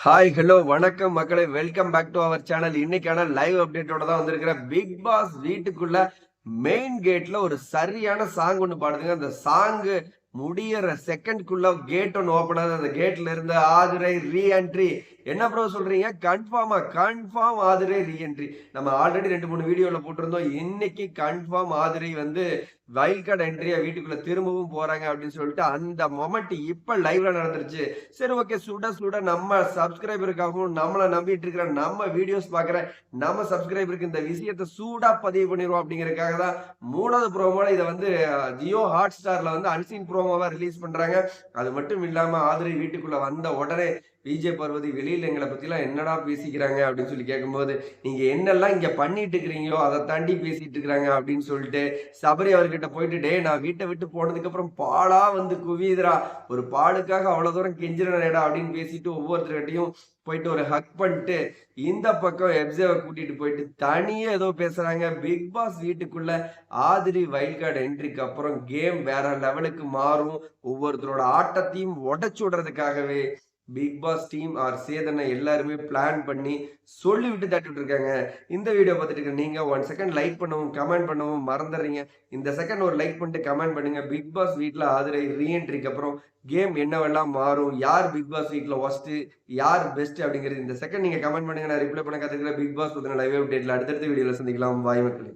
Hi hello வணக்கம் மக்களே, welcome back to our channel. இன்னைக்கான லைவ் அப்டேட்டோட தான் வந்திருக்கிற பிக் பாஸ் வீட்டுக்குள்ள மெயின் கேட்ல ஒரு சரியான சாங் ஒன்று பாடுதுங்க. அந்த சாங் முடியற செகண்ட்குள்ள கேட் ஒன்று ஓப்பன் ஆகுது. அந்த கேட்ல இருந்து ஆதிரை ரீஎன்ட்ரி. என்ன ப்ரோ சொல்றீங்க? Confirm Aadhirai reentry. நம்ம ஆல்ரெடி 2-3 வீடியோல போட்டிருந்தோம். இன்னைக்கு கன்ஃபார்ம் ஆதிரை வந்து வைல்ட் கார்டு என்ட்ரியா வீட்டுக்குள்ள திரும்பவும் போறாங்க அப்படின்னு சொல்லிட்டு அந்த மொமெண்ட் இப்ப லைவ்ல நடந்துருச்சு. சரி, ஓகே, சுட சுட நம்ம சப்ஸ்கிரைபருக்காகவும் நம்மளை நம்பிட்டு இருக்கிற நம்ம வீடியோஸ் பாக்குற நம்ம சப்ஸ்கிரைபருக்கு இந்த விஷயத்த சூடா பதிவு பண்ணிடுவோம் அப்படிங்கறதுக்காக தான் 3வது ப்ரோமோல இதை வந்து ஜியோ ஹாட் ஸ்டார்ல வந்து அன்சீன் ப்ரோமோவா ரிலீஸ் பண்றாங்க. அது மட்டும் இல்லாம ஆதிரை வீட்டுக்குள்ள வந்த உடனே விஜய் பார்வதி வெளியில எங்களை பத்திலாம் என்னடா பேசிக்கிறாங்க அப்படின்னு சொல்லி கேட்கும்போது, நீங்க என்னெல்லாம் இங்க பண்ணிட்டு இருக்கிறீங்களோ அதை தாண்டி பேசிட்டு இருக்கிறாங்க அப்படின்னு சொல்லிட்டு சபரி அவர்கிட்ட போயிட்டு, டே நான் வீட்டை விட்டு போனதுக்கு அப்புறம் பாலா வந்து குவியுதுடா, ஒரு பாலுக்காக அவ்வளவு தூரம் கெஞ்சிரடா அப்படின்னு பேசிட்டு ஒவ்வொருத்தர்கிட்டையும் போயிட்டு ஒரு ஹக் பண்ணிட்டு இந்த பக்கம் எப்சேவை கூட்டிட்டு போயிட்டு தனியா ஏதோ பேசுறாங்க. பிக் பாஸ் வீட்டுக்குள்ள ஆதிரி வைல்ட் கார்டு என்ட்ரிக்கு அப்புறம் கேம் வேற லெவலுக்கு மாறும். ஒவ்வொருத்தரோட ஆட்டத்தையும் உடைச்சு விடுறதுக்காகவே பிக் பாஸ் டீம் ஆர் சேதனை எல்லாருமே பிளான் பண்ணி சொல்லிவிட்டு தட்டிட்டு இருக்காங்க. இந்த வீடியோ பார்த்துட்டு இருக்க நீங்க 1 செகண்ட் லைக் பண்ணவும் கமெண்ட் பண்ணவும் மறந்துடுறீங்க. இந்த செகண்ட் ஒரு லைக் பண்ணிட்டு கமெண்ட் பண்ணுங்க. பிக் பாஸ் வீட்ல ஆதிரை ரீஎன்ட்ரிக்கு அப்புறம் கேம் என்னவெல்லாம் மாறும், யார் பிக் பாஸ் வீட்ல ஒஸ்ட், யார் பெஸ்ட் அப்படிங்கிறது இந்த செகண்ட் நீங்க கமெண்ட் பண்ணுங்க. நான் ரிப்ளை பண்ண காத்துக்கிறேன். பிக் பாஸ் பத்தின லைவ் அப்டேட்ல அடுத்தடுத்த வீடியோல சந்திக்கலாம். பாய் மக்களே.